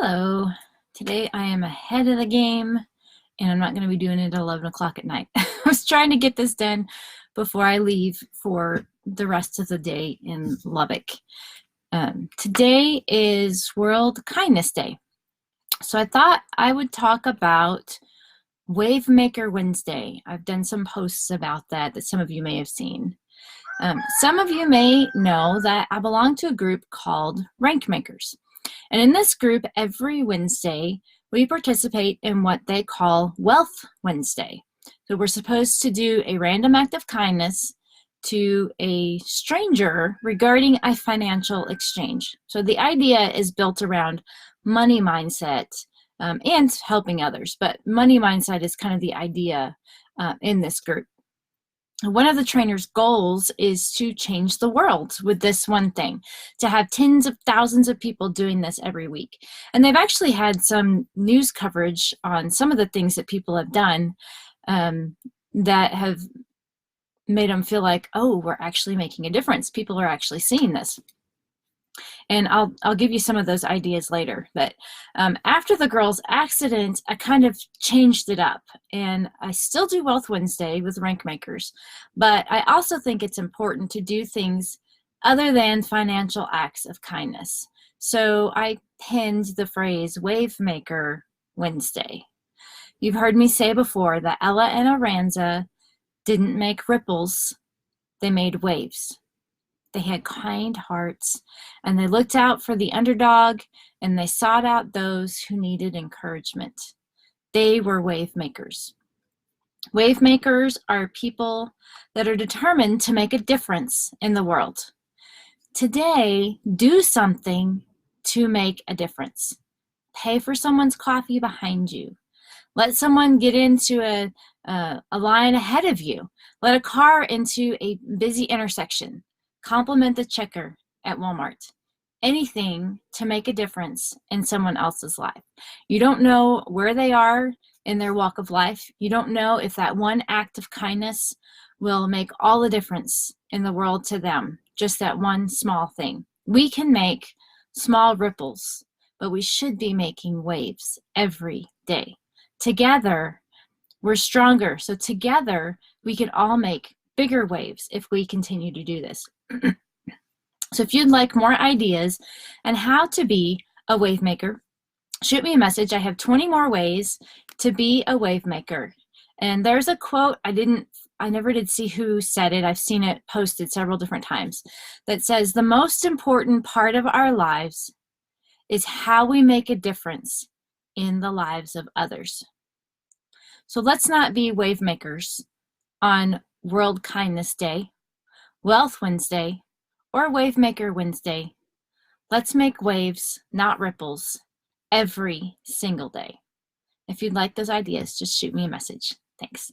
Hello. Today I am ahead of the game and I'm not going to be doing it at 11 o'clock at night. I was trying to get this done before I leave for the rest of the day in Lubbock. Today is World Kindness Day. So I thought I would talk about Wavemaker Wednesday. I've done some posts about that some of you may have seen. Some of you may know that I belong to a group called Rank Makers. And in this group, every Wednesday, we participate in what they call Wealth Wednesday. So we're supposed to do a random act of kindness to a stranger regarding a financial exchange. So the idea is built around money mindset and helping others, but money mindset is kind of the idea in this group. One of the trainer's goals is to change the world with this one thing, to have tens of thousands of people doing this every week. And they've actually had some news coverage on some of the things that people have done that have made them feel like, oh, we're actually making a difference. People are actually seeing this. And I'll give you some of those ideas later. But after the girls' accident, I kind of changed it up. And I still do Wealth Wednesday with Rank Makers. But I also think it's important to do things other than financial acts of kindness. So I pinned the phrase Wavemaker Wednesday. You've heard me say before that Ella and Aranza didn't make ripples, they made waves. They had kind hearts, and they looked out for the underdog, and they sought out those who needed encouragement. They were wave makers. Wave makers are people that are determined to make a difference in the world. Today, do something to make a difference. Pay for someone's coffee behind you. Let someone get into a line ahead of you. Let a car into a busy intersection. Compliment the checker at Walmart. Anything to make a difference in someone else's life. You don't know where they are in their walk of life. You don't know if that one act of kindness will make all the difference in the world to them. Just that one small thing. We can make small ripples, but we should be making waves every day. Together, we're stronger. So together, we can all make bigger waves if we continue to do this. So if you'd like more ideas on how to be a wave maker, shoot me a message. I have 20 more ways to be a wave maker. And there's a quote, I never did see who said it. I've seen it posted several different times that says, the most important part of our lives is how we make a difference in the lives of others. So let's not be wave makers on World Kindness Day, Wealth Wednesday, or Wavemaker Wednesday. Let's make waves, not ripples, every single day. If you'd like those ideas, just shoot me a message. Thanks.